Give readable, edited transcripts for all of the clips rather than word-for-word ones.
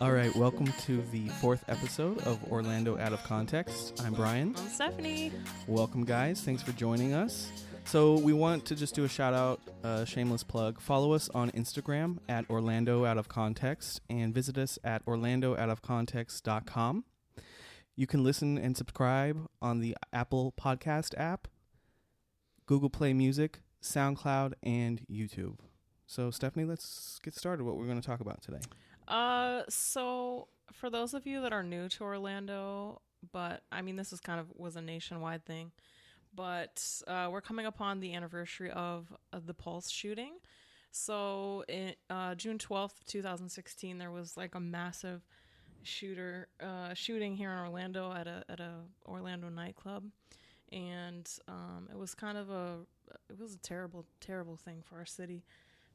All right, welcome to the fourth episode of Orlando Out of Context. I'm Brian. I'm Stephanie. Welcome, guys. Thanks for joining us. So we want to just do a shout out, shameless plug. Follow us on Instagram at Orlando Out of Context and visit us at orlandooutofcontext.com. You can listen and subscribe on the Apple Podcast app, Google Play Music, SoundCloud, and YouTube. So Stephanie, let's get started. What we're going to talk about today. So for those of you that are new to Orlando, but I mean, this is was a nationwide thing, but we're coming upon the anniversary of the Pulse shooting. So in June 12th, 2016, there was like a massive shooting here in Orlando at a Orlando nightclub. And it was a terrible, terrible thing for our city.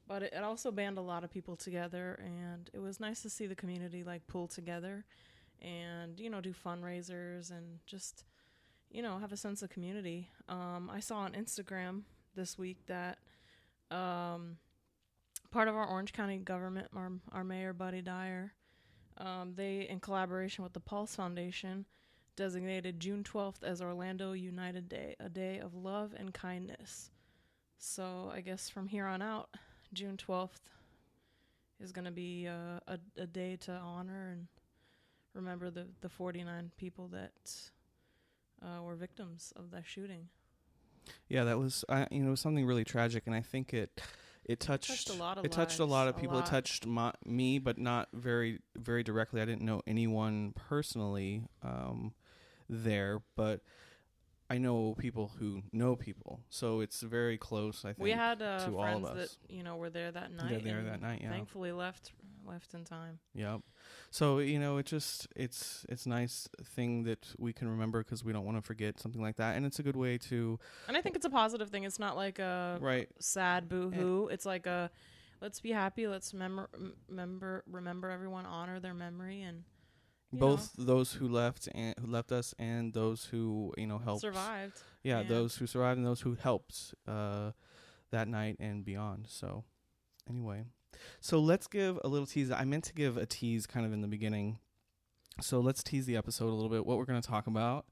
But it also band a lot of people together, and it was nice to see the community like pull together and, do fundraisers and just, have a sense of community. I saw on Instagram this week that part of our Orange County government, our mayor, Buddy Dyer, they, in collaboration with the Pulse Foundation, designated June 12th as Orlando United Day, a day of love and kindness. So I guess from here on out, June 12th is going to be a day to honor and remember the 49 people that were victims of that shooting. Yeah, that was it was something really tragic, and I think it touched a lot of people. It touched me, but not very, very directly. I didn't know anyone personally there, but I know people who know people, so it's very close. I think we had to friends all of us that were there that night. They're there that night, yeah. Thankfully left in time. Yep. So it's nice thing that we can remember because we don't want to forget something like that, and it's a good way to. And I think it's a positive thing. It's not like a sad boo-hoo. It's like a let's be happy. Let's remember everyone, honor their memory, and. Both those who left us and those who helped survived. Yeah, those who survived and those who helped that night and beyond. So anyway, so let's give a little tease. I meant to give a tease kind of in the beginning. So let's tease the episode a little bit, what we're going to talk about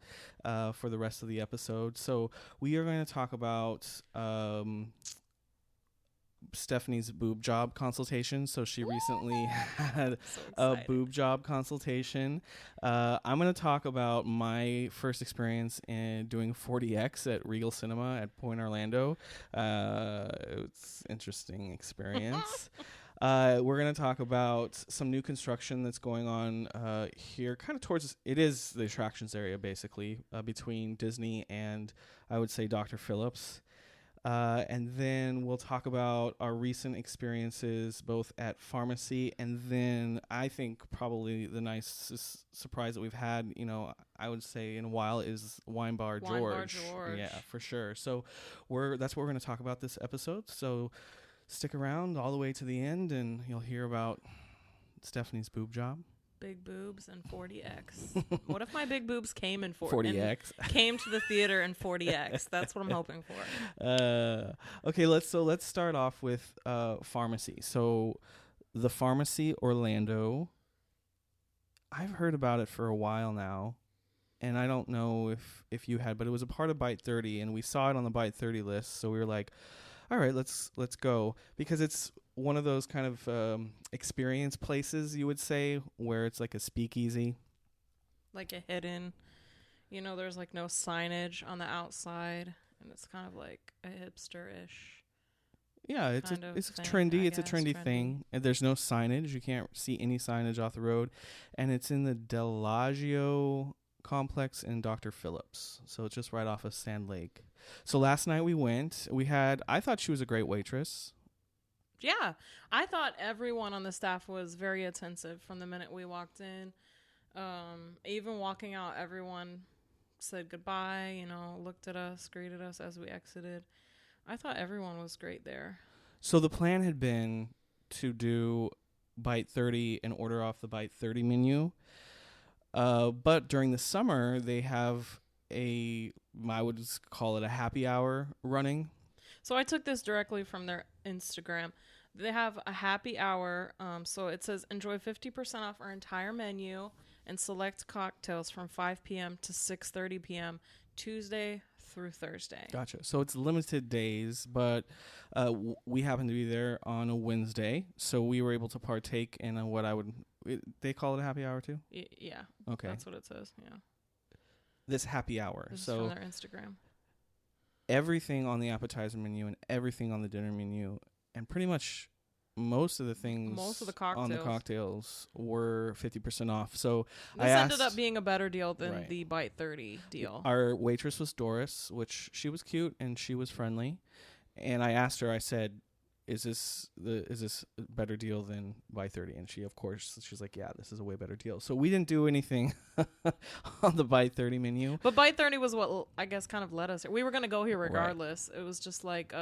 for the rest of the episode. So we are going to talk about Stephanie's boob job consultation. So she recently had a boob job consultation. I'm going to talk about my first experience in doing 40X at Regal Cinema at Pointe Orlando. It's an interesting experience. We're going to talk about some new construction that's going on here, kind of towards, it is the attractions area basically, between Disney and I would say Dr. Phillips. And then we'll talk about our recent experiences both at pharmacy and then I think probably the nicest surprise that we've had, I would say in a while is Wine Bar George. Yeah, for sure. So that's what we're going to talk about this episode. So stick around all the way to the end and you'll hear about Stephanie's boob job. Big boobs and 40X. What if my big boobs came in 40X? Came to the theater in 40X. That's what I'm hoping for. Okay, let's start off with pharmacy. So the Pharmacy Orlando, I've heard about it for a while now, and I don't know if you had, but it was a part of Bite 30, and we saw it on the Bite 30 list, so we were like, all right, let's go, because it's one of those kind of experience places, you would say, where it's like a speakeasy. Like a hidden, there's like no signage on the outside, and it's kind of like a hipster-ish. Yeah, it's trendy. It's a trendy thing. And there's no signage. You can't see any signage off the road. And it's in the Delagio complex in Dr. Phillips. So it's just right off of Sand Lake. So last night we went. I thought she was a great waitress. Yeah, I thought everyone on the staff was very attentive from the minute we walked in. Even walking out, everyone said goodbye, you know, looked at us, greeted us as we exited. I thought everyone was great there. So the plan had been to do Bite 30 and order off the Bite 30 menu. But during the summer, they have I would just call it a happy hour running. So I took this directly from their Instagram. They have a happy hour. So it says, enjoy 50% off our entire menu and select cocktails from 5 p.m. to 6:30 p.m. Tuesday through Thursday. Gotcha. So it's limited days, but we happened to be there on a Wednesday, so we were able to partake in they call it a happy hour too? Yeah. Okay. That's what it says, yeah. This happy hour. This so is from their Instagram. Everything on the appetizer menu and everything on the dinner menu and pretty much most of the things on the cocktails were 50% off. So this ended up being a better deal than the Bite 30 deal. Our waitress was Doris, which she was cute and she was friendly. And I asked her, I said, is this a better deal than Bite 30? And she's like, yeah, this is a way better deal. So we didn't do anything on the Bite 30 menu. But Bite 30 was what I guess kind of led us here. We were going to go here regardless. Right. It was just like,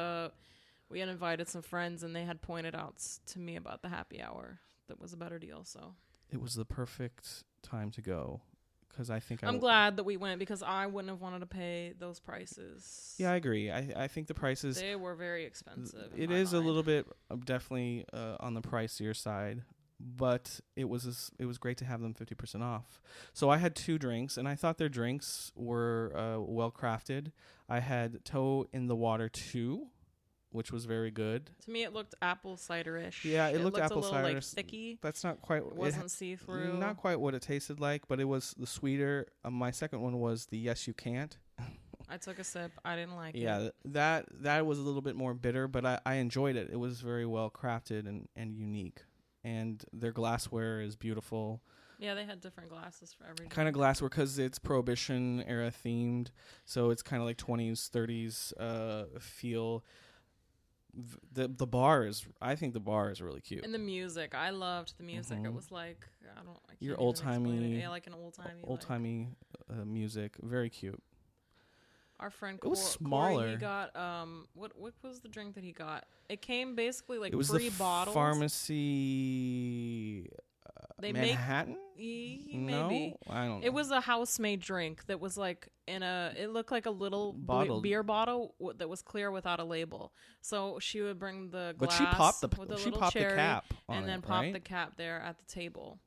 we had invited some friends and they had pointed out to me about the happy hour that was a better deal. So it was the perfect time to go because I think I'm glad that we went because I wouldn't have wanted to pay those prices. Yeah, I agree. I think the prices, they were very expensive. It is a little bit definitely on the pricier side, but it was great to have them 50% off. So I had 2 drinks and I thought their drinks were well crafted. I had Toe in the Water 2. Which was very good. To me, it looked apple cider-ish. Yeah, it looked apple a little, cider. Like, thicky. That's not quite. It wasn't see-through. Not quite what it tasted like, but it was the sweeter. My second one was the Yes You Can't. I took a sip. I didn't like it. Yeah, that was a little bit more bitter, but I enjoyed it. It was very well crafted and unique. And their glassware is beautiful. Yeah, they had different glasses for every kind of glassware because it's Prohibition era themed. So it's kind of like 20s, 30s feel. The bar is, I think the bar is really cute. And the music, I loved the music. It was like I can't your old timey, yeah, like an old timey music, very cute. Our friend it was smaller. Corey, he got what was the drink that he got? It came basically like it was free the bottles. Pharmacy. They Manhattan? Maybe. No? I don't know. It was a house-made drink that was like it looked like a little beer bottle that was clear without a label. So she would bring the glass but she popped with a little cherry the cap and then pop the cap there at the table.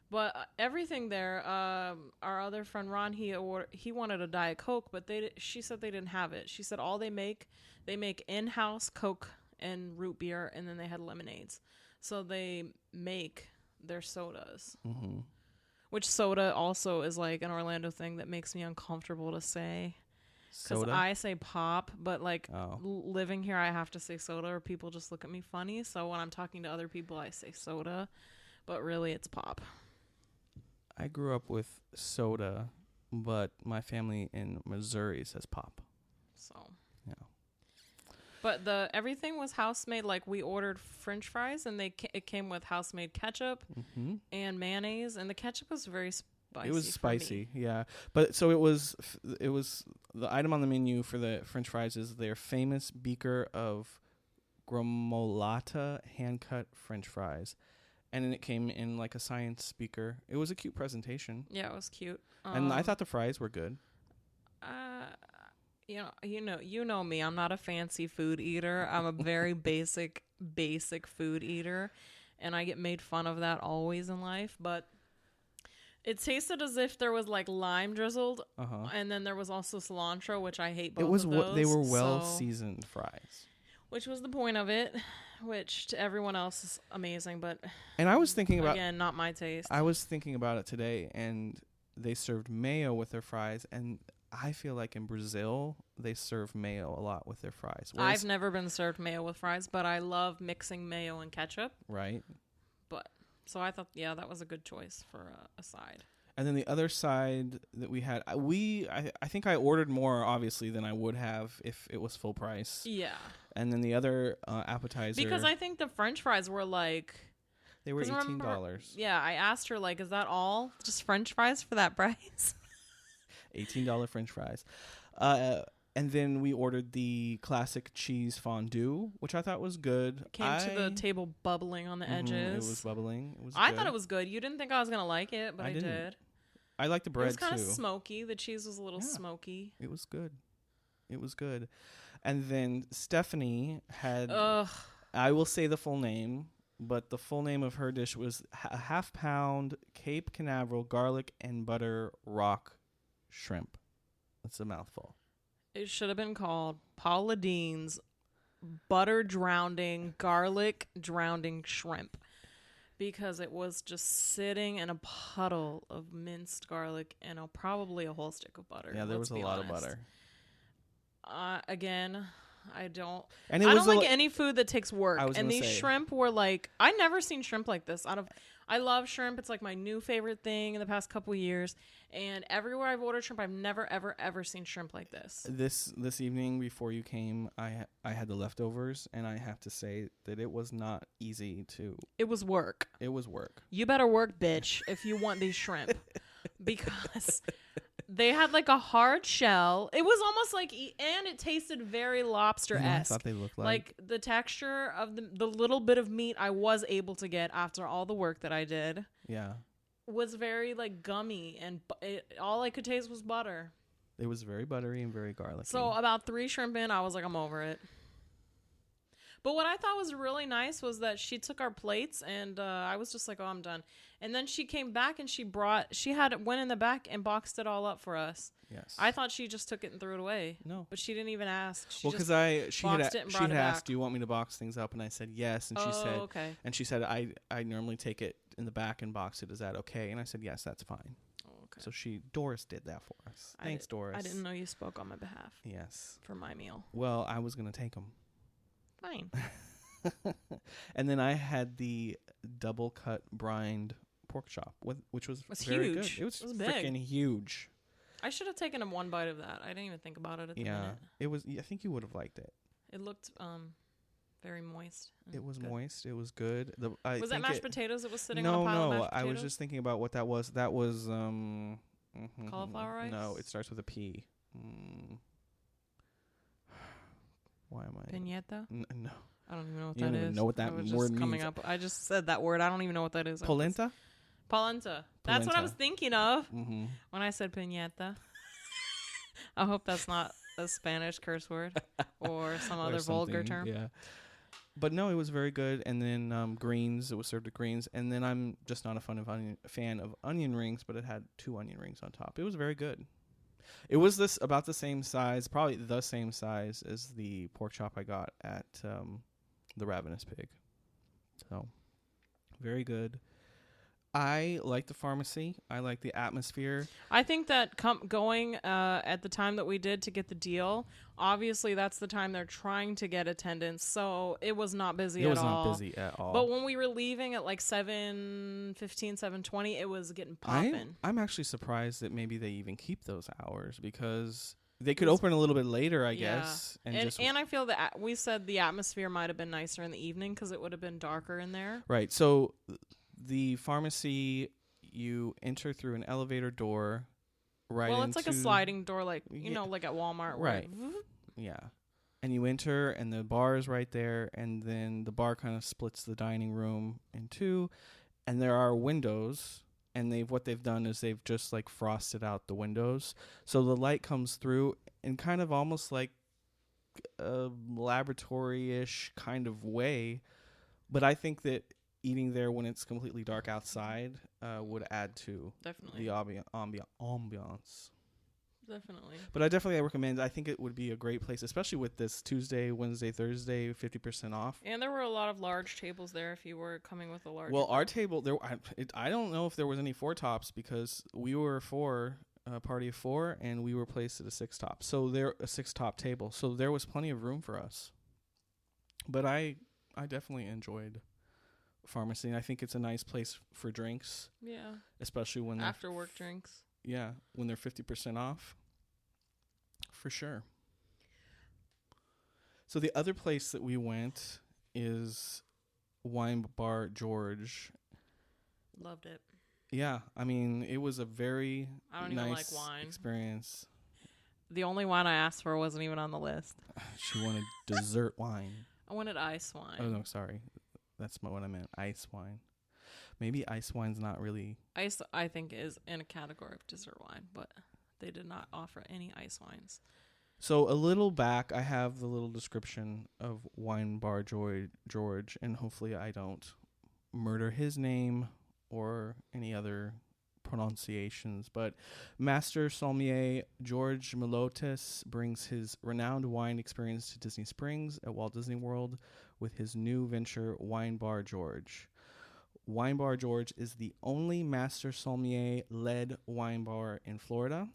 But everything there, our other friend Ron, he wanted a Diet Coke, but she said they didn't have it. She said all they make in-house Coke and root beer, and then they had lemonades. So they make their sodas, which soda also is like an Orlando thing that makes me uncomfortable to say. Because I say pop, but like living here, I have to say soda, or people just look at me funny. So when I'm talking to other people, I say soda, but really it's pop. I grew up with soda, but my family in Missouri says pop. So yeah. But everything was house made. Like we ordered French fries, and it came with house made ketchup and mayonnaise, and the ketchup was very spicy. It was spicy, yeah. But so it was the item on the menu for the French fries is their famous beaker of gremolata hand cut French fries, and then it came in like a science beaker. It was a cute presentation. Yeah, it was cute, and I thought the fries were good. You know me. I'm not a fancy food eater. I'm a very basic food eater, and I get made fun of that always in life. But it tasted as if there was like lime drizzled, and then there was also cilantro, which I hate both of those. They were well seasoned fries, which was the point of it. Which to everyone else is amazing, but I was thinking about again, not my taste. I was thinking about it today, and they served mayo with their fries, and I feel like in Brazil, they serve mayo a lot with their fries. I've never been served mayo with fries, but I love mixing mayo and ketchup. Right. So I thought, yeah, that was a good choice for a side. And then the other side that we had, I think I ordered more, obviously, than I would have if it was full price. Yeah. And then the other appetizer. Because I think the French fries were like They were 'Cause remember- $18. Yeah, I asked her, like, is that all? Just French fries for that price? $18 French fries. And then we ordered the classic cheese fondue, which I thought was good. Came to the table bubbling on the edges. It was bubbling. It was I good. thought it was good. You didn't think I was going to like it, but I didn't. did. I liked the bread, It was kind of too. smoky. The cheese was a little smoky. It was good. It was good. And then Stephanie had, I will say the full name, but the full name of her dish was a half-pound Cape Canaveral garlic and butter rock shrimp. That's a mouthful. It should have been called Paula Dean's butter drowning, garlic drowning shrimp. Because it was just sitting in a puddle of minced garlic and probably a whole stick of butter. Yeah, there was a lot of butter. Again, I don't like any food that takes work. And these shrimp were like, I never seen shrimp like this. I love shrimp. It's like my new favorite thing in the past couple of years. And everywhere I've ordered shrimp, I've never, ever, ever seen shrimp like this. This evening before you came, I had the leftovers, and I have to say that it was not easy to. It was work. It was work. You better work, bitch, if you want these shrimp. Because they had like a hard shell. It was almost like, and it tasted very lobster-esque. I thought they looked like the texture of the little bit of meat I was able to get after all the work that I did. Yeah. Was very like gummy, and all I could taste was butter. It was very buttery and very garlicky. So about 3 shrimp in, I was like, I'm over it. But what I thought was really nice was that she took our plates, and I was just like, oh, I'm done. And then she came back and went in the back and boxed it all up for us. Yes. I thought she just took it and threw it away. No. But she didn't even ask. She had asked, do you want me to box things up? And I said, yes. And she said, okay. And she said, I normally take it in the back and box it. Is that okay? And I said, yes, that's fine. Oh, okay. So Doris did that for us. Thanks, Doris. I didn't know you spoke on my behalf. Yes. For my meal. Well, I was going to take them. Fine. And then I had the double cut brined pork chop, which was very huge. good. It was big. Freaking huge. I should have taken one bite of that. I didn't even think about it at the minute. It was. I think you would have liked it. It looked very moist. It was good. moist. It was good. Was that mashed potatoes that was sitting on a pile of mashed potatoes? I was just thinking about what that was. That was cauliflower rice? No, it starts with a P. Why am I? Pinata? No. I don't even know what you that don't is. Even know what that word means. I just said that word. I don't even know what that is. Polenta? Polenta. That's what I was thinking of when I said pinata. I hope that's not a Spanish curse word or some other vulgar term. Yeah. But no, it was very good. And then greens. It was served with greens. And then I'm just not a fan of onion rings, but it had 2 onion rings on top. It was very good. It was about the same size, probably the same size as the pork chop I got at the Ravenous Pig. So, very good. I like the pharmacy. I like the atmosphere. I think that going at the time that we did to get the deal, obviously that's the time they're trying to get attendance. So it was not busy at all. It was not busy at all. But when we were leaving at like 7:15, 7:20, it was getting popping. I'm actually surprised that maybe they even keep those hours because they could open a little bit later, I guess. And I feel that we said the atmosphere might have been nicer in the evening because it would have been darker in there. Right. So the pharmacy, you enter through an elevator door Well, it's like a sliding door, like, like at Walmart. Right. Yeah. And you enter, and the bar is right there, and then the bar kind of splits the dining room in 2, and there are windows, and what they've done is they've just, like, frosted out the windows, so the light comes through in kind of almost like a laboratory-ish kind of way, but I think that eating there when it's completely dark outside would add to definitely the ambiance. Definitely. But I definitely recommend. I think it would be a great place, especially with this Tuesday, Wednesday, Thursday, 50% off. And there were a lot of large tables there if you were coming with a large. Well, our table there. I don't know if there was any 4 tops because we were a party of 4, and we were placed at a 6 top. So there a 6 top table. So there was plenty of room for us. But I definitely enjoyed pharmacy, and I think it's a nice place for drinks. Yeah. Especially when after work drinks. Yeah, when they're 50% off. For sure. So the other place that we went is Wine Bar George, Loved it. Yeah, I mean, it was a very I don't nice even like wine. experience. The only wine I asked for wasn't even on the list. She wanted dessert wine. I wanted ice wine. Oh, no, sorry. That's what I meant. Ice wine. Maybe ice wine's not really... Ice, I think, is in a category of dessert wine, but they did not offer any ice wines. So a little back, I have the little description of Wine Bar George, and hopefully I don't murder his name or any other pronunciations. But Master Sommelier George Milotis brings his renowned wine experience to Disney Springs at Walt Disney World with his new venture, Wine Bar George. Wine Bar George is the only Master Sommelier-led wine bar in Florida.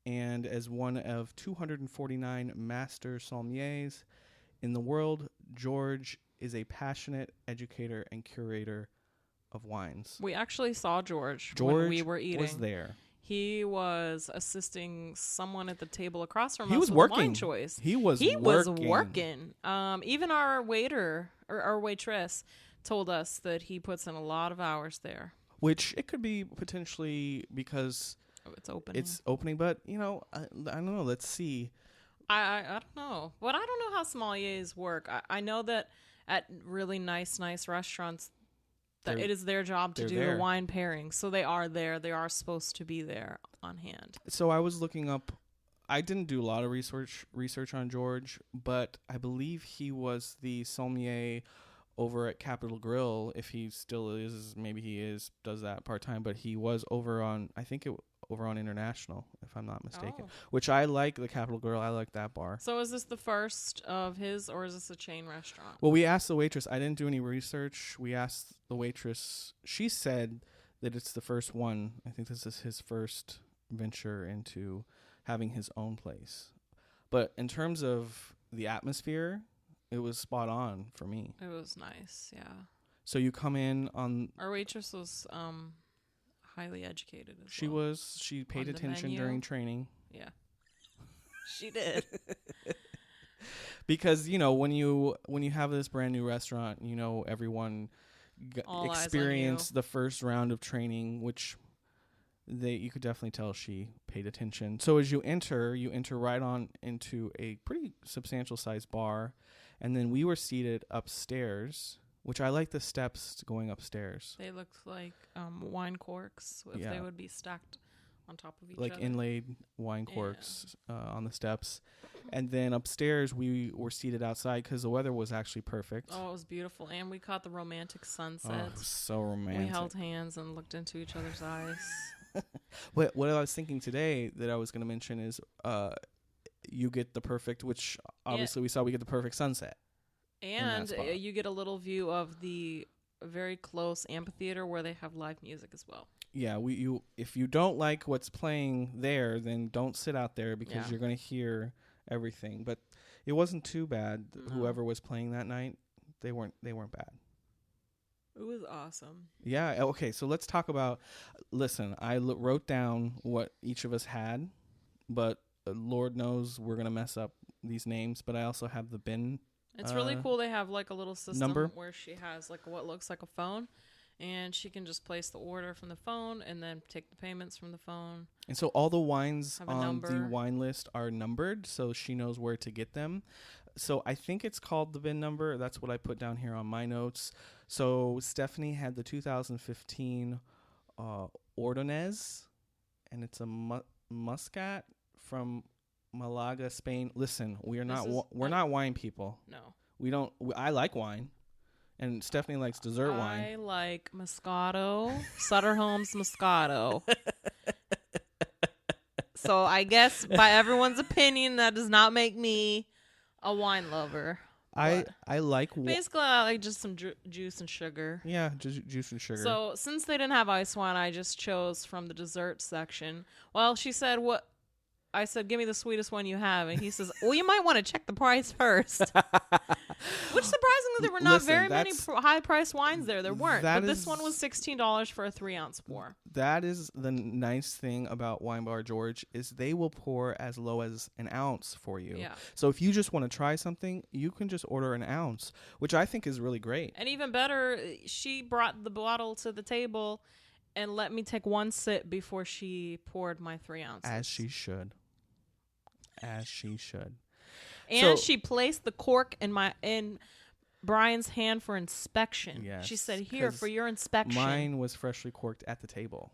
And as one of 249 Master Sommeliers in the world, George is a passionate educator and curator of wines. We actually saw George when we were eating. Was there. He was assisting someone at the table across from us. He was with working. Wine choice. He was working. Even our waiter or our waitress told us that he puts in a lot of hours there. Which it could be potentially because it's opening, but I don't know. Let's see. I don't know. But I don't know how sommeliers work. I know that at really nice restaurants that it is their job to do the wine pairing. So they are there. They are supposed to be there on hand. So I was looking up. I didn't do a lot of research on George, but I believe he was the sommelier over at Capitol Grill. If he still is, maybe he does that part-time, but he was over on International, if I'm not mistaken, which I like the Capitol Grill. I like that bar. So is this the first of his, or is this a chain restaurant? Well, we asked the waitress. I didn't do any research. We asked the waitress. She said that it's the first one. I think this is his first venture into having his own place. But in terms of the atmosphere, it was spot on for me. It was nice, yeah. So you come in on... Our waitress was highly educated as she well. She paid attention during training. Yeah. She did. Because, when you have this brand new restaurant, everyone experienced the first round of training, which you could definitely tell she paid attention. So as you enter right on into a pretty substantial sized bar. And then we were seated upstairs, which I like the steps going upstairs. They looked like wine corks if they would be stacked on top of each other. Like inlaid wine corks on the steps. And then upstairs we were seated outside because the weather was actually perfect. Oh, it was beautiful. And we caught the romantic sunset. Oh, it was so romantic. We held hands and looked into each other's eyes. What I was thinking today that I was going to mention is... you get the perfect, which obviously we get the perfect sunset. And you get a little view of the very close amphitheater where they have live music as well. Yeah, if you don't like what's playing there, then don't sit out there because you're going to hear everything. But it wasn't too bad. No. Whoever was playing that night, they weren't bad. It was awesome. Yeah, okay, so let's talk about... Listen, I wrote down what each of us had, but... Lord knows we're going to mess up these names, but I also have the bin. It's really cool. They have like a little system number where she has like what looks like a phone, and she can just place the order from the phone and then take the payments from the phone. And so all the wines on the wine list are numbered, so she knows where to get them. So I think it's called the bin number. That's what I put down here on my notes. So Stephanie had the 2015 Ordonez, and it's a Muscat from Malaga, Spain. Listen, we're not wine people. No. We don't. I like wine, and Stephanie likes dessert wine. I like Moscato, Sutter Homes Moscato. So I guess by everyone's opinion, that does not make me a wine lover. I like... Basically, I like just some juice and sugar. Yeah, juice and sugar. So since they didn't have ice wine, I just chose from the dessert section. Well, she said, what... I said, give me the sweetest one you have. And he says, well, you might want to check the price first. Which surprisingly, there were not Listen, very many high-priced wines there. There weren't. But this one was $16 for a 3-ounce pour. That is the nice thing about Wine Bar George is they will pour as low as an ounce for you. Yeah. So if you just want to try something, you can just order an ounce, which I think is really great. And even better, she brought the bottle to the table and let me take one sip before she poured my 3 ounces. As she should. As she should. And she placed the cork in Brian's hand for inspection. Yes, she said, "Here for your inspection." Mine was freshly corked at the table,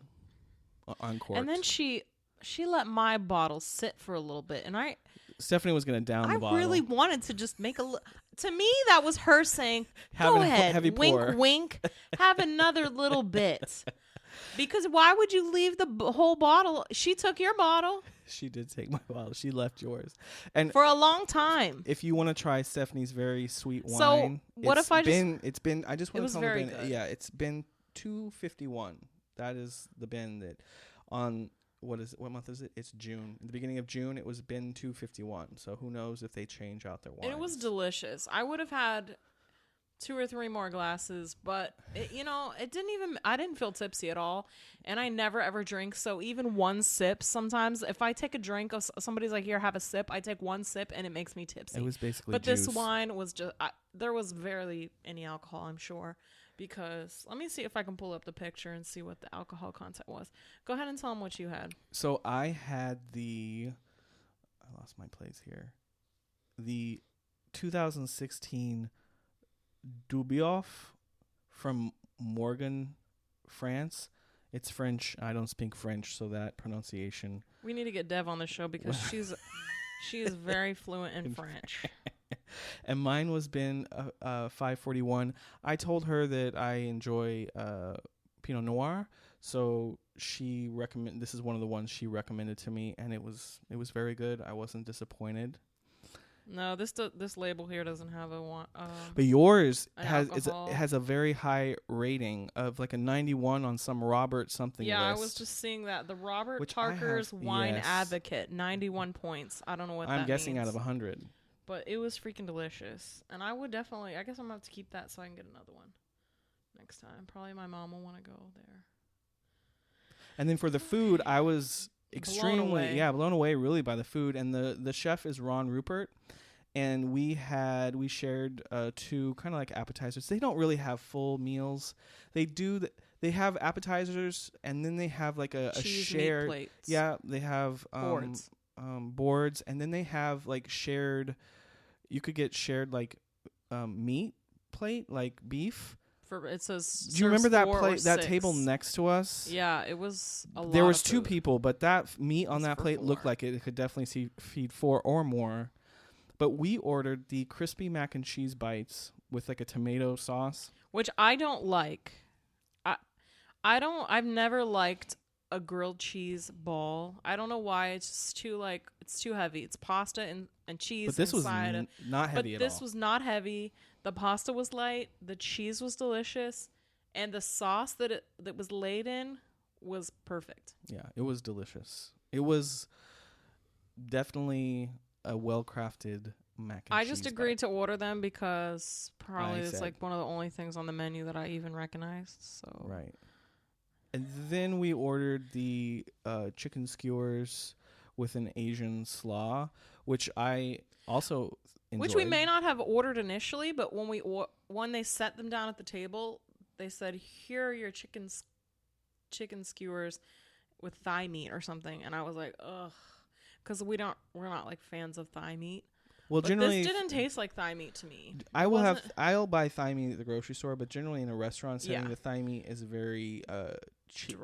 uncorked. And then she let my bottle sit for a little bit, and Stephanie was going to down the bottle. I really wanted to just make to me, that was her saying, Have "Go a ahead, heavy wink, pour." wink, have another little bit." Because why would you leave the whole bottle? She took your bottle. She did take my bottle. She left yours. And for a long time. If you want to try Stephanie's very sweet wine, so what if I it's been I just want to tell very the bin, good. yeah, it's been $2.51. That is the bin that on what month is it? It's June. At the beginning of June, it was bin $2.51. So who knows if they change out their wine. And it was delicious. I would have had 2 or 3 more glasses, but I didn't feel tipsy at all, and I never ever drink, so even one sip, sometimes if I take a drink, somebody's like, "Here, have a sip," I take one sip and it makes me tipsy. It was basically But juice. this wine was just, there was barely any alcohol, I'm sure, because let me see if I can pull up the picture and see what the alcohol content was. Go ahead and tell them what you had. So I had I lost my place here. The 2016 Dubioff from Morgan, France. It's French. I don't speak French, so that pronunciation. We need to get Dev on the show because she is very fluent in French. And mine was been 541. I told her that I enjoy Pinot Noir, so this is one of the ones she recommended to me, and it was very good. I wasn't disappointed. No, this label here doesn't have but yours has a very high rating of like a 91 on some Robert something Yeah, list. I was just seeing that. The Robert Parker's Wine Advocate, 91 points. I don't know what that means. I'm guessing out of 100. But it was freaking delicious. And I would definitely, I guess I'm going to have to keep that so I can get another one next time. Probably my mom will want to go there. And then for the food, I was extremely blown away really by the food. And the chef is Ron Rupert. And we shared 2 kind of like appetizers. They don't really have full meals. They have appetizers, and then they have like a shared meat plates. Yeah, they have boards, and then they have like shared. You could get shared like meat plate, like beef. It says. Do you remember that table next to us? Yeah, it was a lot. There was of 2 food. people, but that meat on that plate 4. looked like it could definitely feed 4 or more. But we ordered the crispy mac and cheese bites with like a tomato sauce, which I don't like. I've never liked a grilled cheese ball. I don't know why. It's just it's too heavy. It's pasta and cheese. But this inside was not heavy at all. But this was not heavy. The pasta was light. The cheese was delicious, and the sauce that was laid in was perfect. Yeah, it was delicious. It was definitely a well-crafted mac and cheese. I just agreed to order them because probably it's like one of the only things on the menu that I even recognized. So right. And then we ordered the chicken skewers with an Asian slaw, which I also enjoyed. Which we may not have ordered initially, but when they set them down at the table, they said, "Here are your chicken skewers with thigh meat or something," and I was like, "Ugh," because we're not like fans of thigh meat. Well, but generally, this didn't taste like thigh meat to me. I'll buy thigh meat at the grocery store, but generally in a restaurant setting, the thigh meat is very cheap.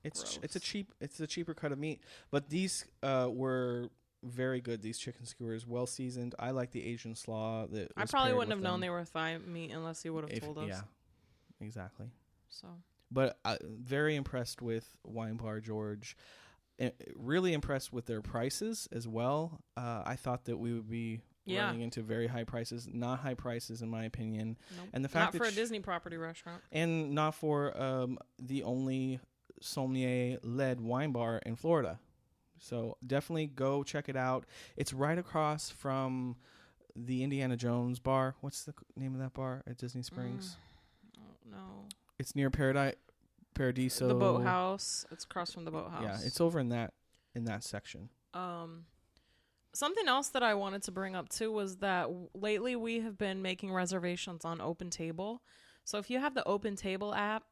It's a cheaper cut of meat. But these were very good. These chicken skewers, well seasoned. I like the Asian slaw. I probably wouldn't have known they were thigh meat unless you would have told us. Yeah, exactly. So, but very impressed with Wine Bar George. Really impressed with their prices as well. I thought that we would be running into very high prices. Not high prices in my opinion. Nope. And the fact not for a Disney property restaurant. And not for the only sommelier-led wine bar in Florida. So definitely go check it out. It's right across from the Indiana Jones bar. What's the name of that bar at Disney Springs? No. It's near Paradiso. The boathouse. It's across from the boathouse. Yeah, it's over in that section. Something else that I wanted to bring up too was that lately we have been making reservations on Open Table. So if you have the Open Table app,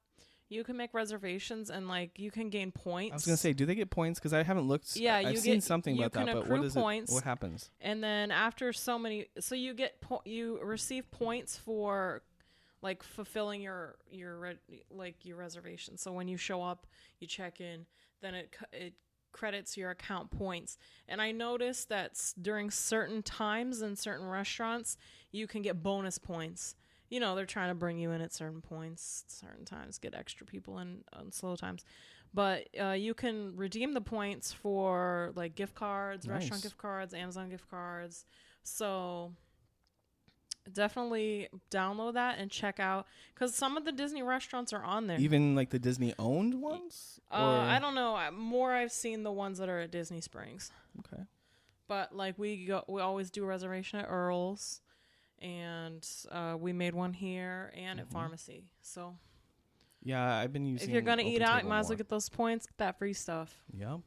you can make reservations and like you can gain points. I was gonna say, do they get points? Because I haven't looked. Yeah, I've seen something about that. But what is points, it? What happens? And then after so you get you receive points for like fulfilling your reservation. So when you show up, you check in, then it credits your account points. And I noticed that during certain times in certain restaurants, you can get bonus points. You know, they're trying to bring you in at certain points, certain times, get extra people in on slow times. But you can redeem the points for like gift cards, restaurant gift cards, Amazon gift cards. So definitely download that and check out, because some of the Disney restaurants are on there. Even like the Disney owned ones? I don't know. I've seen the ones that are at Disney Springs. Okay. But like we always do a reservation at Earl's, and we made one here and at Pharmacy. So yeah, I've been using. If you're gonna eat out, you might as well get those points, get that free stuff. Yep.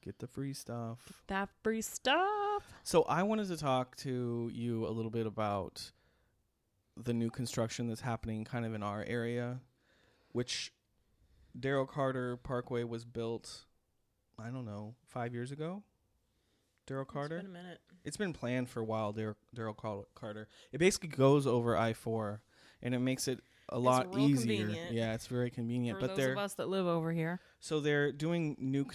Get the free stuff. Get that free stuff. So I wanted to talk to you a little bit about the new construction that's happening kind of in our area, which Daryl Carter Parkway was built, I don't know, 5 years ago. Daryl Carter? It's been a minute. It's been planned for a while, Daryl Carter. It basically goes over I-4, and it makes it a lot easier. Convenient. Yeah, it's very convenient. For those of us that live over here. So they're doing new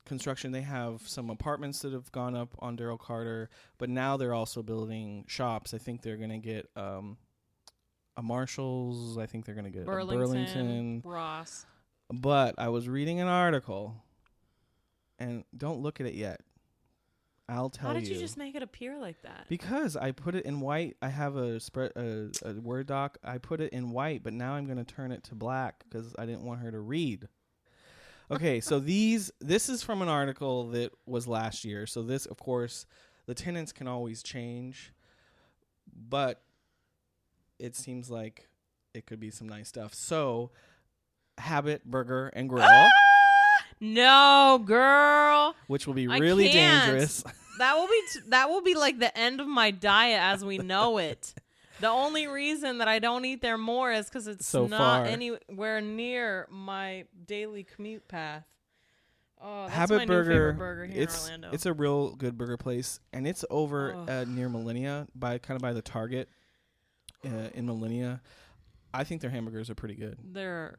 construction. They have some apartments that have gone up on Daryl Carter, but now they're also building shops. I think they're going to get a Marshalls. I think they're going to get a Burlington. Ross. But I was reading an article, and don't look at it yet. I'll tell you. How did you just make it appear like that? Because I put it in white. I have a Word doc. I put it in white, but now I'm going to turn it to black because I didn't want her to read. Okay, so this is from an article that was last year. So this, of course, the tenants can always change, but it seems like it could be some nice stuff. So, Habit Burger and Grill. No, girl. Which will be really dangerous. That will be like the end of my diet as we know it. The only reason that I don't eat there more is because it's so not far anywhere near my daily commute path. Oh, that's Habit my Burger, new favorite burger here in Orlando. It's a real good burger place, and it's over near Millennia, by the Target in Millennia. I think their hamburgers are pretty good. They're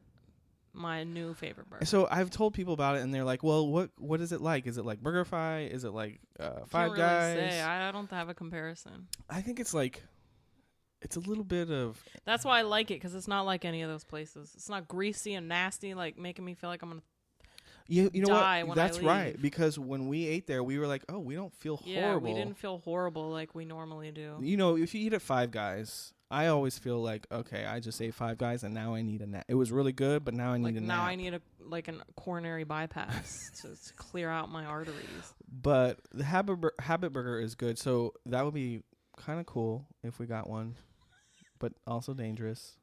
my new favorite burger. So I've told people about it, and they're like, "Well, what is it like? Is it like BurgerFi? Is it like Five Guys?" Say. I don't have a comparison. I think it's like, it's a little bit of. That's why I like it, because it's not like any of those places. It's not greasy and nasty, like making me feel like I'm gonna. You know die what? when That's I leave. right. Because when we ate there, we were like, "Oh, we don't feel horrible." Yeah, we didn't feel horrible like we normally do. You know, if you eat at Five Guys, I always feel like, okay, I just ate Five Guys and now I need a nap. It was really good, but now I need a nap. Now I need a coronary bypass to clear out my arteries. But the Habit Burger is good, so that would be kind of cool if we got one, but also dangerous.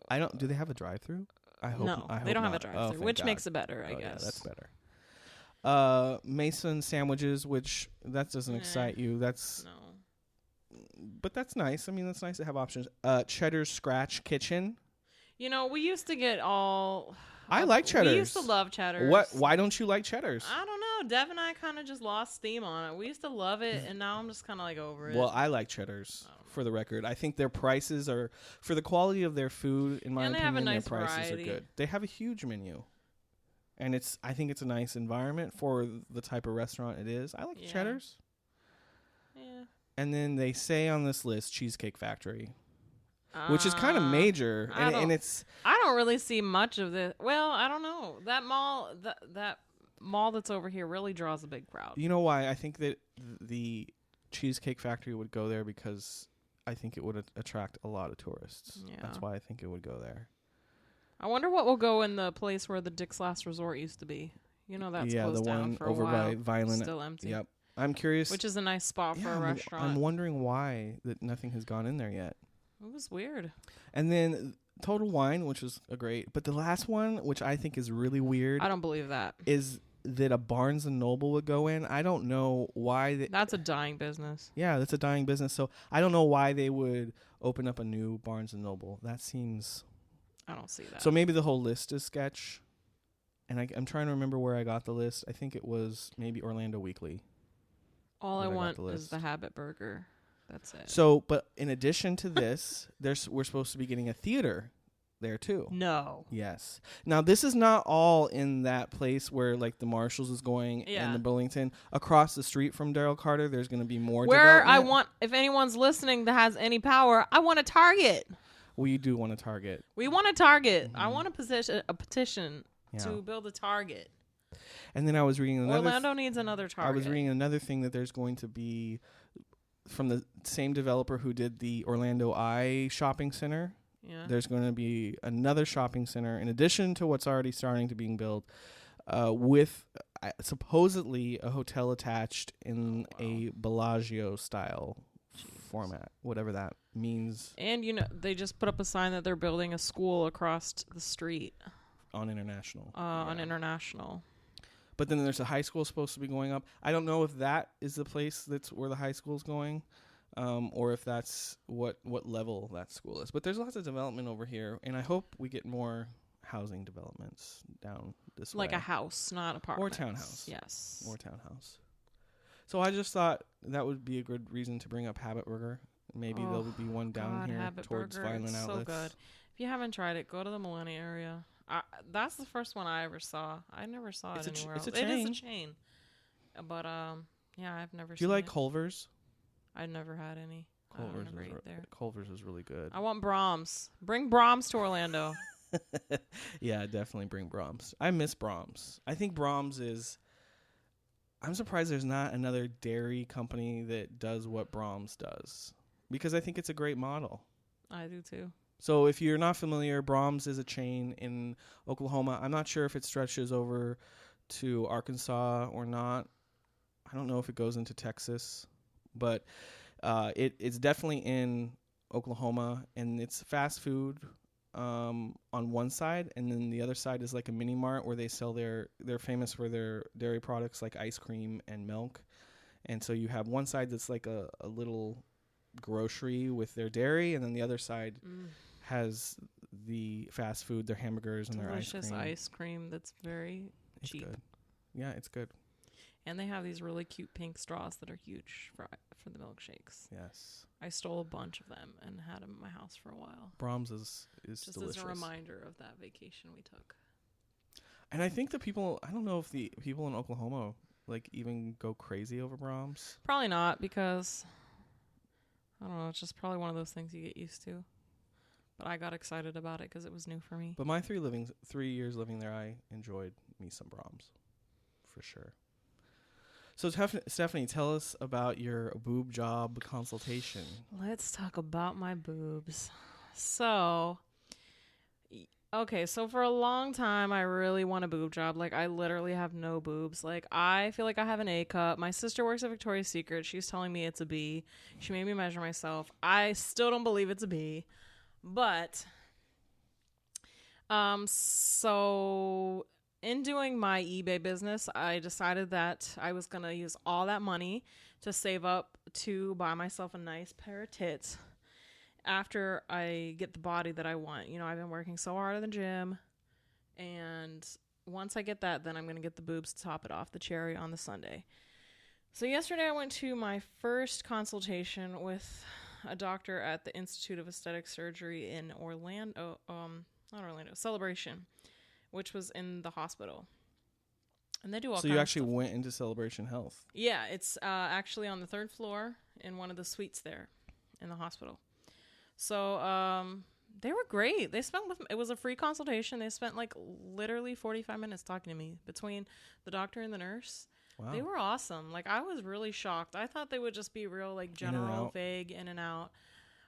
Do they have a drive-through? I hope no, I hope they don't not. have a drive-through, which makes it better, I guess. Yeah, that's better. Mason sandwiches, which that doesn't excite you. That's no. But that's nice. I mean, that's nice to have options. Cheddar's Scratch Kitchen. You know, we used to get all. I like Cheddar's. We used to love Cheddar's. Why don't you like Cheddar's? I don't know. Dev and I kind of just lost steam on it. We used to love it, and now I'm just kind of like over it. Well, I like Cheddar's, for the record. I think their prices are, for the quality of their food, in my opinion, their prices are good. They have a huge menu. And I think it's a nice environment for the type of restaurant it is. I like Cheddar's. Yeah. And then they say on this list, Cheesecake Factory, which is kind of major. And it's. I don't really see much of this. Well, I don't know. That mall that's over here really draws a big crowd. You know why? I think that the Cheesecake Factory would go there because I think it would attract a lot of tourists. Yeah. That's why I think it would go there. I wonder what will go in the place where the Dick's Last Resort used to be. You know, that's closed down for a while. Over by Vineland. Still empty. Yep. I'm curious. Which is a nice spot for a restaurant. I'm wondering why that nothing has gone in there yet. It was weird. And then Total Wine, which was a great. But the last one, which I think is really weird. I don't believe that. Is that a Barnes & Noble would go in. I don't know why. That's a dying business. Yeah, that's a dying business. So I don't know why they would open up a new Barnes & Noble. That seems... I don't see that. So maybe the whole list is sketch. And I'm trying to remember where I got the list. I think it was maybe Orlando Weekly. All I want is the Habit Burger. That's it. So, but in addition to this, we're supposed to be getting a theater there too. No. Yes. Now, this is not all in that place where like the Marshalls is going and the Burlington. Across the street from Daryl Carter, there's going to be more development. If anyone's listening that has any power, I want a Target. We do want a Target. We want a Target. I want a petition to build a Target. And then I was reading another... Orlando needs another Target. I was reading another thing that there's going to be from the same developer who did the Orlando Eye Shopping Center. Yeah. There's going to be another shopping center in addition to what's already starting to being built with supposedly a hotel attached in a Bellagio style format, whatever that means. And, they just put up a sign that they're building a school across the street. On International. On International. But then there's a high school supposed to be going up. I don't know if that is the place that's where the high school's going. Or if that's what level that school is. But there's lots of development over here, and I hope we get more housing developments down this way. Like a house, not apartments. Or townhouse. Yes. Or townhouse. So I just thought that would be a good reason to bring up Habit Burger. Maybe there'll be one down here Habit towards Burger. Vineland Outlets. So good. If you haven't tried it, go to the Millennium area. That's the first one I ever saw. I never saw it anywhere else. It is a chain. But, I've never seen it. Do you like Culver's? I've never had any. Culver's is really good. I want Brahms. Bring Brahms to Orlando. Yeah, definitely bring Brahms. I miss Brahms. I think Brahms is... I'm surprised there's not another dairy company that does what Brahms does. Because I think it's a great model. I do too. So if you're not familiar, Brahms is a chain in Oklahoma. I'm not sure if it stretches over to Arkansas or not. I don't know if it goes into Texas. But it's definitely in Oklahoma, and it's fast food on one side, and then the other side is like a mini mart where they sell they're famous for their dairy products like ice cream and milk. And so you have one side that's like a little grocery with their dairy, and then the other side has the fast food, their hamburgers and their ice cream. Delicious ice cream that's very cheap. Good. Yeah, it's good. And they have these really cute pink straws that are huge for the milkshakes. Yes. I stole a bunch of them and had them in my house for a while. Brahms is just delicious. As a reminder of that vacation we took. And I think I don't know if the people in Oklahoma like even go crazy over Brahms. Probably not, because I don't know, it's just probably one of those things you get used to. But I got excited about it because it was new for me. But my 3 years living there, I enjoyed me some Brahms, for sure. So Stephanie, tell us about your boob job consultation. Let's talk about my boobs. So for a long time, I really want a boob job. Like, I literally have no boobs. Like, I feel like I have an A cup. My sister works at Victoria's Secret. She's telling me it's a B. She made me measure myself. I still don't believe it's a B. But, so in doing my eBay business, I decided that I was going to use all that money to save up to buy myself a nice pair of tits after I get the body that I want. I've been working so hard at the gym, and once I get that, then I'm going to get the boobs to top it off, the cherry on the sundae. So yesterday I went to my first consultation with a doctor at the Institute of Aesthetic Surgery in Celebration, which was in the hospital. And they do all kinds of stuff. So you actually went into Celebration Health? Yeah, it's actually on the 3rd floor in one of the suites there in the hospital. So they were great. It was a free consultation. They spent like literally 45 minutes talking to me between the doctor and the nurse. Wow. They were awesome. Like, I was really shocked. I thought they would just be real, like, general, vague, in and out.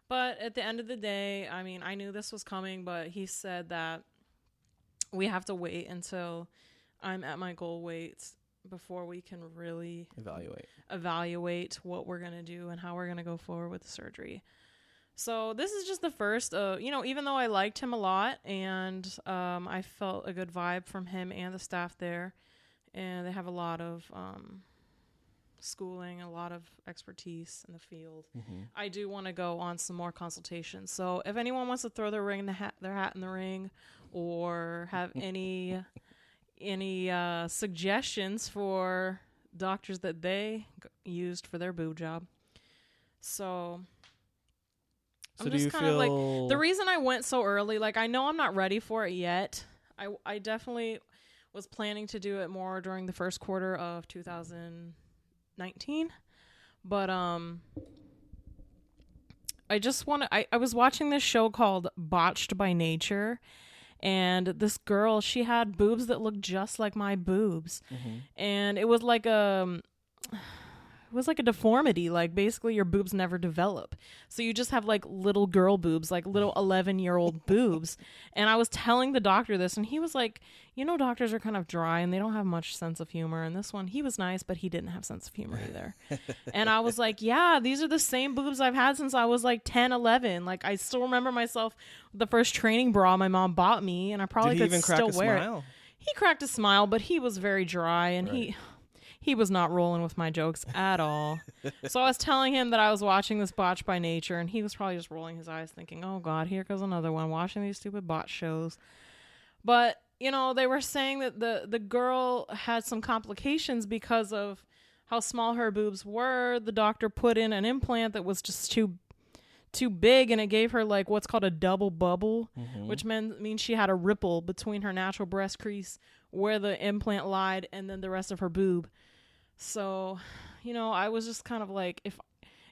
But at the end of the day, I mean, I knew this was coming, but he said that we have to wait until I'm at my goal weight before we can really evaluate what we're going to do and how we're going to go forward with the surgery. So this is just the first, even though I liked him a lot and I felt a good vibe from him and the staff there, and they have a lot of schooling, a lot of expertise in the field. Mm-hmm. I do want to go on some more consultations. So if anyone wants to throw their hat in the ring, or have any suggestions for doctors that they used for their boob job. So I'm just kind of like, the reason I went so early, like, I know I'm not ready for it yet. I definitely was planning to do it more during the first quarter of 2019. But I just want to, I was watching this show called Botched by Nature, and this girl, she had boobs that looked just like my boobs. Mm-hmm. And it was like a deformity. Like, basically your boobs never develop. So you just have like little girl boobs, like little 11-year-old boobs. And I was telling the doctor this, and he was like, doctors are kind of dry and they don't have much sense of humor. And this one, he was nice, but he didn't have sense of humor either. And I was like, yeah, these are the same boobs I've had since I was like 10, 11. Like, I still remember myself, the first training bra my mom bought me, and I probably could still wear it. He cracked a smile, but he was very dry, and he was not rolling with my jokes at all. So I was telling him that I was watching this Botched by Nature, and he was probably just rolling his eyes thinking, oh God, here goes another one, watching these stupid botch shows. But, they were saying that the girl had some complications because of how small her boobs were. The doctor put in an implant that was just too big, and it gave her like what's called a double bubble, mm-hmm. which means she had a ripple between her natural breast crease where the implant lied and then the rest of her boob. So, I was just kind of like,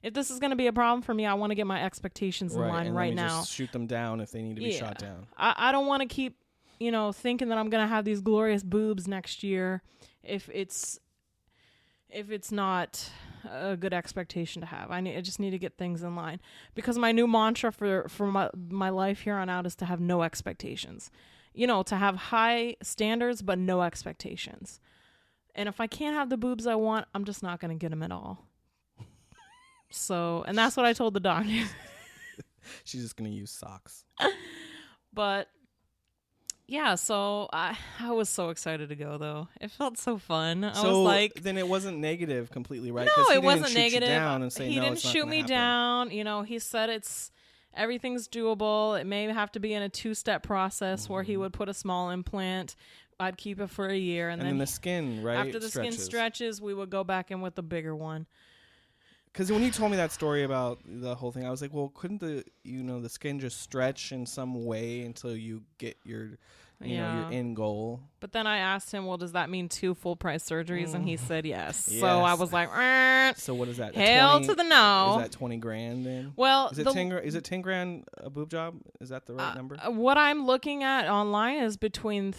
if this is going to be a problem for me, I want to get my expectations in line right now. Just shoot them down if they need to be shot down. I don't want to keep, thinking that I'm going to have these glorious boobs next year if it's not a good expectation to have. I just need to get things in line, because my new mantra for my life here on out is to have no expectations. To have high standards but no expectations. And if I can't have the boobs I want, I'm just not going to get them at all. So, and that's what I told the doctor. She's just going to use socks. But yeah, so I was so excited to go, though. It felt so fun. I was like, then it wasn't negative completely, right? No, it wasn't negative. He didn't shoot me down. He said everything's doable. It may have to be in a 2-step process, mm-hmm. where he would put a small implant. I'd keep it for a year, and then the skin, right? After the skin stretches, we would go back in with the bigger one. Because when you told me that story about the whole thing, I was like, well, couldn't the skin just stretch in some way until you get your your end goal? But then I asked him, well, does that mean 2 full price surgeries? And he said yes. So I was like, so what is that? Hell to the no. Is that 20 grand then? Well, is it 10 grand a boob job? Is that the right number? What I'm looking at online is between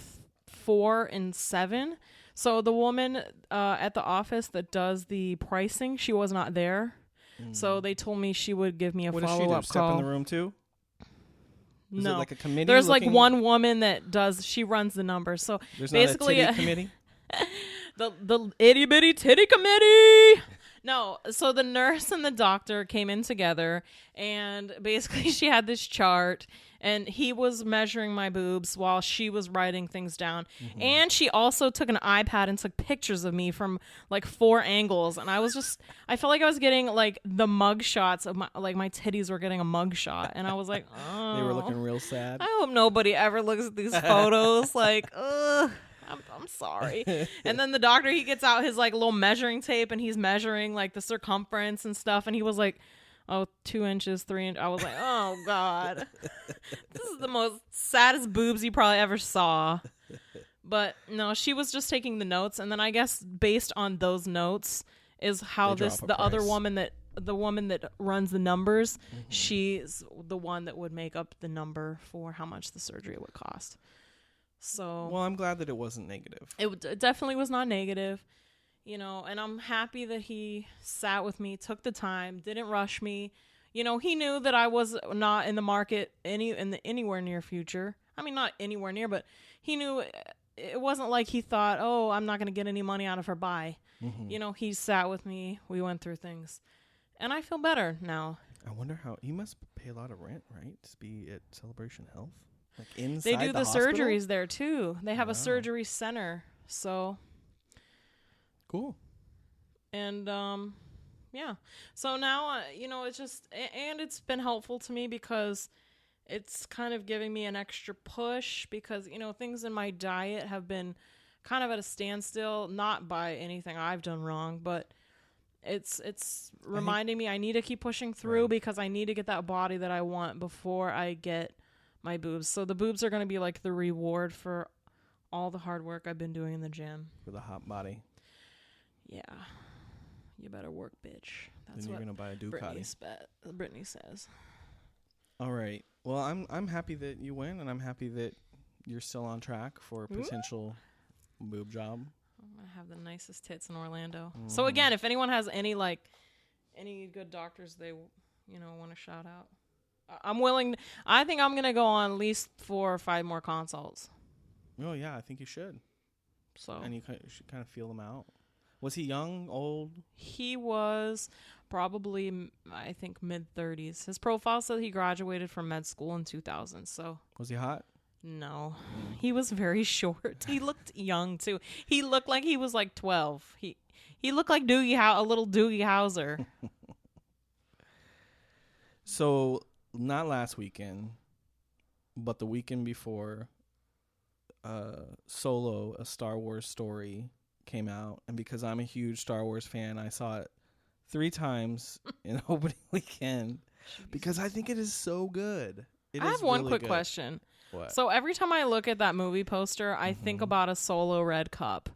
4 and 7. So the woman at the office that does the pricing, she was not there. So they told me she would give me a follow-up call. What does she do? Step in the room too? Is no. it like a committee? There's like one woman that she runs the numbers. So there's basically not a titty committee? the itty bitty titty committee. No, so the nurse and the doctor came in together, and basically she had this chart, and he was measuring my boobs while she was writing things down. Mm-hmm. And she also took an iPad and took pictures of me from like 4 angles. And I felt like I was getting like the mug shots of my titties were getting a mug shot. And I was like, oh. They were looking real sad. I hope nobody ever looks at these photos. Like, ugh. I'm sorry. And then the doctor, he gets out his like little measuring tape, and he's measuring like the circumference and stuff. And he was like, 2 inches, 3 inches. I was like, oh God, this is the most saddest boobs you probably ever saw. But no, she was just taking the notes. And then I guess based on those notes is how the other woman that runs the numbers, mm-hmm. she's the one that would make up the number for how much the surgery would cost. So, well, I'm glad that it wasn't negative. It definitely was not negative, and I'm happy that he sat with me, took the time, didn't rush me. He knew that I was not in the market anywhere near future. I mean, not anywhere near, but he knew it wasn't like he thought, oh, I'm not going to get any money out of her. Bye. Mm-hmm. You know, he sat with me. We went through things. And I feel better now. I wonder how he must pay a lot of rent, right? To be at Celebration Health. Like inside they do the hospital? surgeries there too. They have a surgery center. So cool. And yeah. So now you know, it's just, and it's been helpful to me because it's kind of giving me an extra push because, you know, things in my diet have been kind of at a standstill, not by anything I've done wrong, but it's reminding me I need to keep pushing through because I need to get that body that I want before I get my boobs. So the boobs are going to be like the reward for all the hard work I've been doing in the gym. For the hot body. Yeah. You better work, bitch. That's then you're going to buy a Ducati. Brittany says. All right. Well, I'm happy that you win, and I'm happy that you're still on track for a potential boob job. I'm going to have the nicest tits in Orlando. So again, if anyone has any good doctors they, you know, want to shout out, I'm willing. I think I'm going to go on at least 4 or 5 more consults. Oh, yeah, I think you should. So. And you should kind of feel them out. Was he young, old? He was probably, I think, mid-30s. His profile said he graduated from med school in 2000. So. Was he hot? No. He was very short. He looked young, too. He looked like he was like 12. He looked like a little Doogie Howser. So, not last weekend, but the weekend before, Solo, a Star Wars story, came out. And because I'm a huge Star Wars fan, I saw it 3 times in opening weekend because I think it is so good. I have one really quick question. What? So every time I look at that movie poster, I think about a Solo red cup.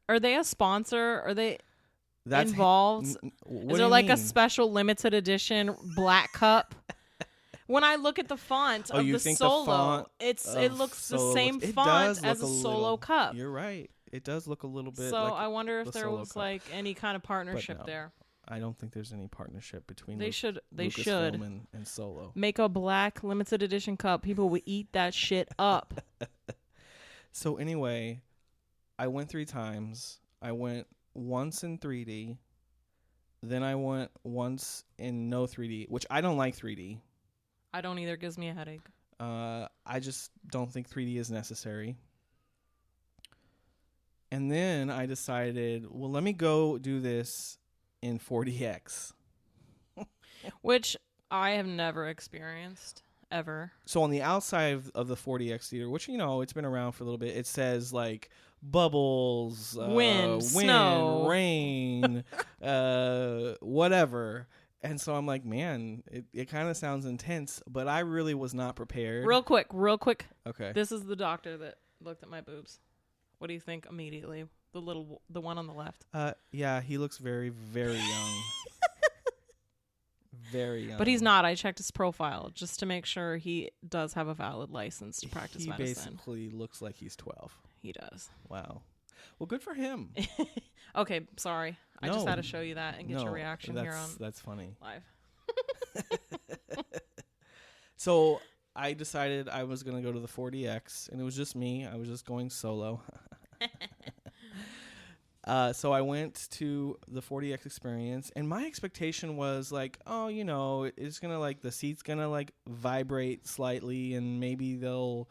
Are they a sponsor? Are they involved? Is there like a special limited edition black cup? When I look at the font of the Solo, it looks the same font as a Solo cup. You're right. It does look a little bit. So like I wonder if there was like any kind of partnership there. I don't think there's any partnership between they should and Solo. Make a black limited edition cup. People will eat that shit up. So anyway, I went 3 times. I went once in 3D. Then I went once in no 3D, which I don't like 3D. I don't either. It gives me a headache. I just don't think 3D is necessary. And then I decided, well, let me go do this in 4DX. Which I have never experienced, ever. So on the outside of the 4DX theater, which, you know, it's been around for a little bit, it says, like, bubbles, wind, snow, rain, whatever. And so I'm like, man, it kind of sounds intense, but I really was not prepared. Real quick. Okay. This is the doctor that looked at my boobs. What do you think immediately? The one on the left. Yeah, he looks very, very young. Very young. But he's not. I checked his profile just to make sure he does have a valid license to practice medicine. He basically looks like he's 12. He does. Wow. Well, good for him. Okay, sorry. I just had to show you that and get your reaction here on that's funny. Live. So I decided I was going to go to the 4DX, and it was just me. I was just going solo. So I went to the 4DX experience, and my expectation was like, oh, you know, it's going to like, the seat's going to like vibrate slightly, and maybe they'll,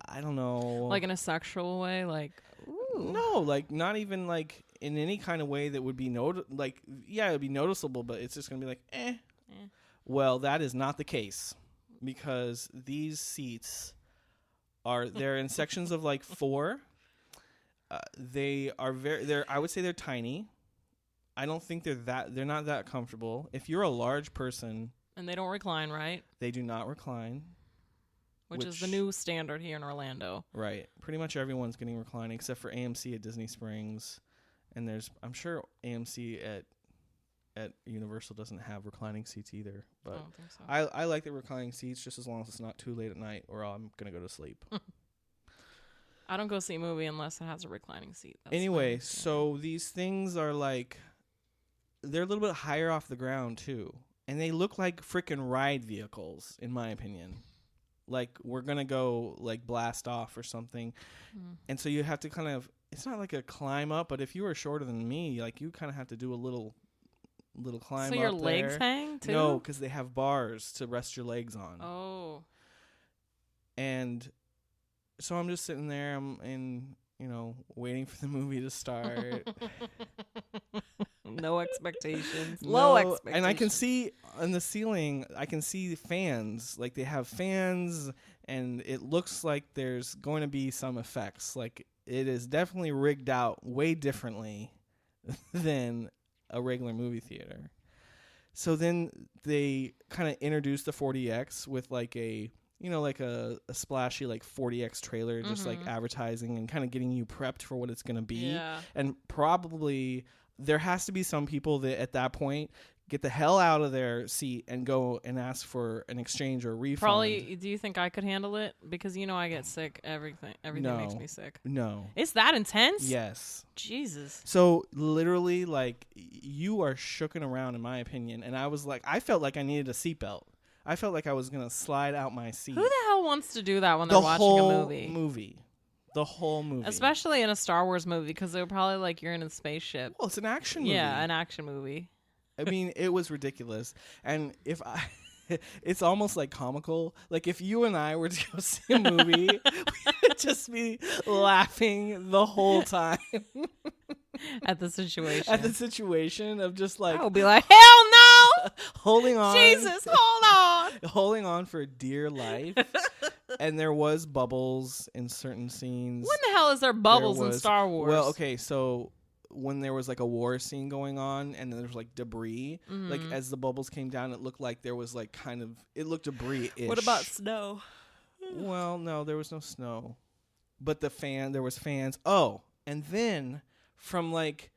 I don't know. Like in a sexual way? Like, ooh. No, like not even like in any kind of way that would be like, yeah, it would be noticeable, but it's just going to be like, eh. Well, that is not the case, because these seats they're in sections of like 4. They are I would say they're tiny. I don't think they're not that comfortable. If you're a large person. And they don't recline, right? They do not recline. Which is the new standard here in Orlando. Right. Pretty much everyone's getting reclining except for AMC at Disney Springs. And I'm sure AMC at Universal doesn't have reclining seats either. But I don't think so. I like the reclining seats just as long as it's not too late at night or I'm going to go to sleep. I don't go see a movie unless it has a reclining seat. Anyway, so these things are like, they're a little bit higher off the ground too. And they look like freaking ride vehicles, in my opinion. like we're gonna go like blast off or something. And so you have to kind of, it's not like a climb up, but if you were shorter than me, like you kind of have to do a little climb up. So your legs hang too? No, because they have bars to rest your legs on. Oh. And so I'm just sitting there, waiting for the movie to start. No expectations. Low expectations. And I can see on the ceiling, I can see the fans. Like they have fans, and it looks like there's going to be some effects. Like it is definitely rigged out way differently than a regular movie theater. So then they kind of introduced the 40X with like a splashy like 40X trailer, just like advertising and kind of getting you prepped for what it's going to be. Yeah. And probably there has to be some people that at that point get the hell out of their seat and go and ask for an exchange or a refund. Probably. Do you think I could handle it? Because I get sick. Everything makes me sick. No. It's that intense? Yes. Jesus. So literally, like, you are shooken around, in my opinion. And I was like, I felt like I needed a seatbelt. I felt like I was going to slide out my seat. Who the hell wants to do that when they're watching a movie? The whole movie. Especially in a Star Wars movie, because they're probably like, you're in a spaceship. Well, it's an action movie. Yeah, an action movie. I mean, it was ridiculous. And it's almost like comical. Like if you and I were to go see a movie, we'd just be laughing the whole time. At the situation. At the situation of just like, I would be like, hell no! Holding on. Jesus, hold on! Holding on for dear life. And there was bubbles in certain scenes. When the hell is there bubbles in Star Wars? Well, okay, so when there was like a war scene going on and then there was like debris, like as the bubbles came down, it looked like there was like it looked debris-ish. What about snow? Well, no, there was no snow. But there was fans. Oh, and then from like,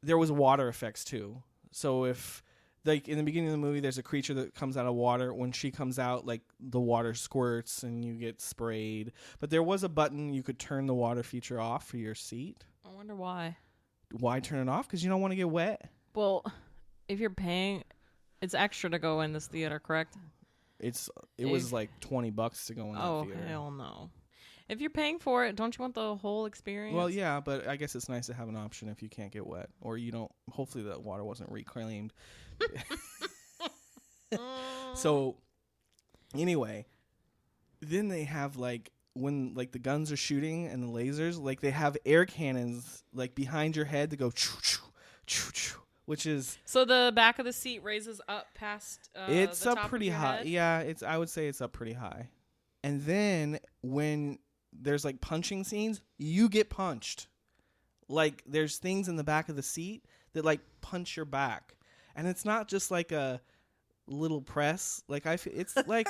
there was water effects too. So if, like in the beginning of the movie, there's a creature that comes out of water. When she comes out, like the water squirts and you get sprayed. But there was a button you could turn the water feature off for your seat. I wonder why. Why turn it off? Because you don't want to get wet. Well, if you're paying, it's extra to go in this theater, correct? It was like $20 to go in that theater. Oh, hell no. If you're paying for it, don't you want the whole experience? Well, yeah, but I guess it's nice to have an option if you can't get wet. Or you don't, hopefully the water wasn't reclaimed. So, anyway, then they have like, when like the guns are shooting and the lasers, like they have air cannons like behind your head to go choo choo choo choo, which is, so the back of the seat raises up past it's the up top pretty of your high. head? Yeah, I would say it's up pretty high. And then when there's like punching scenes, you get punched. Like there's things in the back of the seat that like punch your back, and it's not just like a little press. Like it's like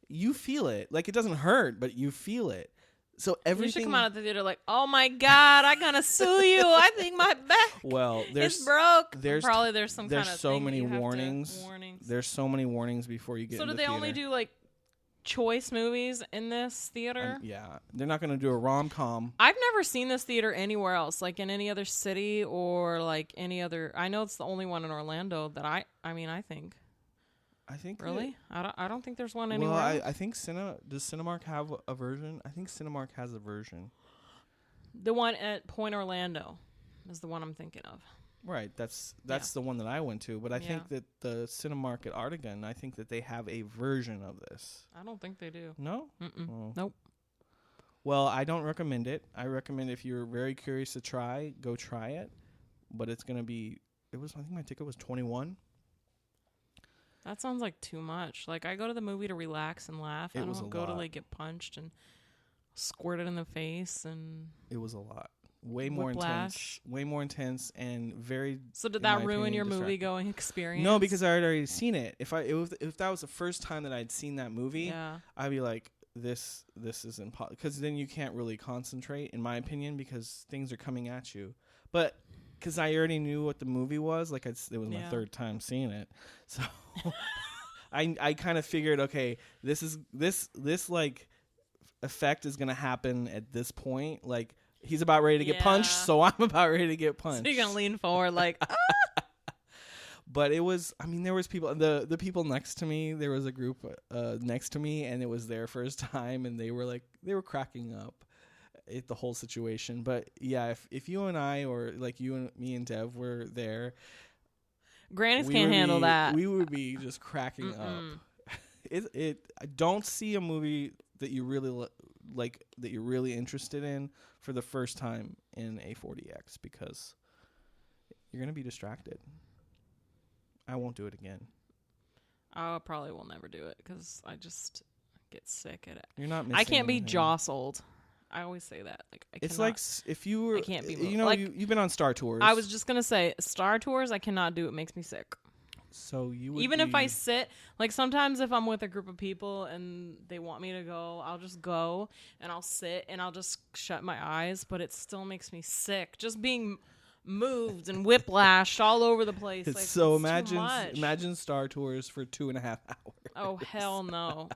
you feel it. Like it doesn't hurt, but you feel it. So everything. You should come out of the theater like, oh my God, I'm gonna sue you. I think my back is broke. There's some kind of there's so thing many that you warnings. There's so many warnings before you get. So in do the they theater. only do like choice movies in this theater? Yeah, they're not going to do a rom-com. I've never seen this theater anywhere else, like in any other city or like any other. I know it's the only one in Orlando that I think really. I don't think there's one anywhere. Well, else. I think does Cinemark have a version? I think Cinemark has a version. The one at Pointe Orlando is the one I'm thinking of. Right, that's the one that I went to, but I think that the Cinemark at Artigan, I think that they have a version of this. I don't think they do. No? Oh. Nope. Well, I don't recommend it. I recommend if you're very curious to try, go try it. But it's going to be, I think my ticket was $21. That sounds like too much. Like I go to the movie to relax and laugh. I don't go to like get punched and squirted in the face and. It was a lot. Way more intense and very. So did that ruin your movie going experience? No, because I had already seen it. If that was the first time that I'd seen that movie, I'd be like, this isn't because then you can't really concentrate, in my opinion, because things are coming at you. But because I already knew what the movie was, like it was my third time seeing it, so I kind of figured, okay, this like effect is gonna happen at this point, like. He's about ready to get punched, so I'm about ready to get punched. So you're going to lean forward like, ah! But it was, I mean, there was people, the people next to me, there was a group next to me, and it was their first time, and they were cracking up at the whole situation. But yeah, if you and I, or like you and me and Dev were there, grannies can't handle that. We would be just cracking up. I don't see a movie that you really like, that you're really interested in for the first time in a 40X, because you're going to be distracted. I won't do it again. I probably will never do it because I just get sick at it. You're not missing I can't be anything. jostled. I always say that. Like, it's like if you were, I can't be moved. You know, like, you've been on Star Tours. I was just going to say, Star Tours, I cannot do. It makes me sick. So you would even if I sit, like sometimes if I'm with a group of people and they want me to go, I'll just go and I'll sit and I'll just shut my eyes, but it still makes me sick. Just being moved and whiplashed all over the place. Like, so it's too much. Imagine Star Tours for 2.5 hours. Oh, hell no.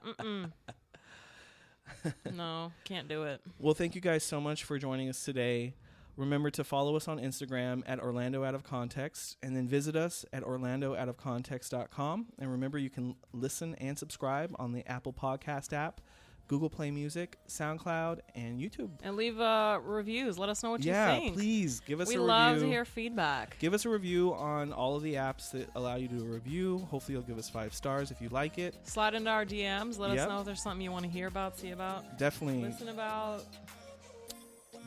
No, can't do it. Well, thank you guys so much for joining us today. Remember to follow us on Instagram at Orlando Out of Context, and then visit us at orlandooutofcontext.com. And remember, you can listen and subscribe on the Apple Podcast app, Google Play Music, SoundCloud, and YouTube. And leave reviews. Let us know what you think. Yeah, please give us a review. We love to hear feedback. Give us a review on all of the apps that allow you to do a review. Hopefully you'll give us 5 stars if you like it. Slide into our DMs. Let us know if there's something you want to hear about, see about. Definitely. Listen about.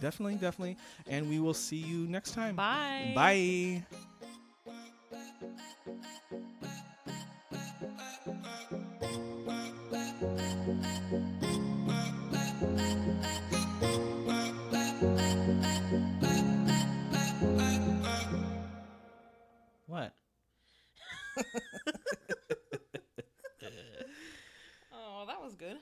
Definitely. And we will see you next time. Bye. Bye. What? Oh, that was good.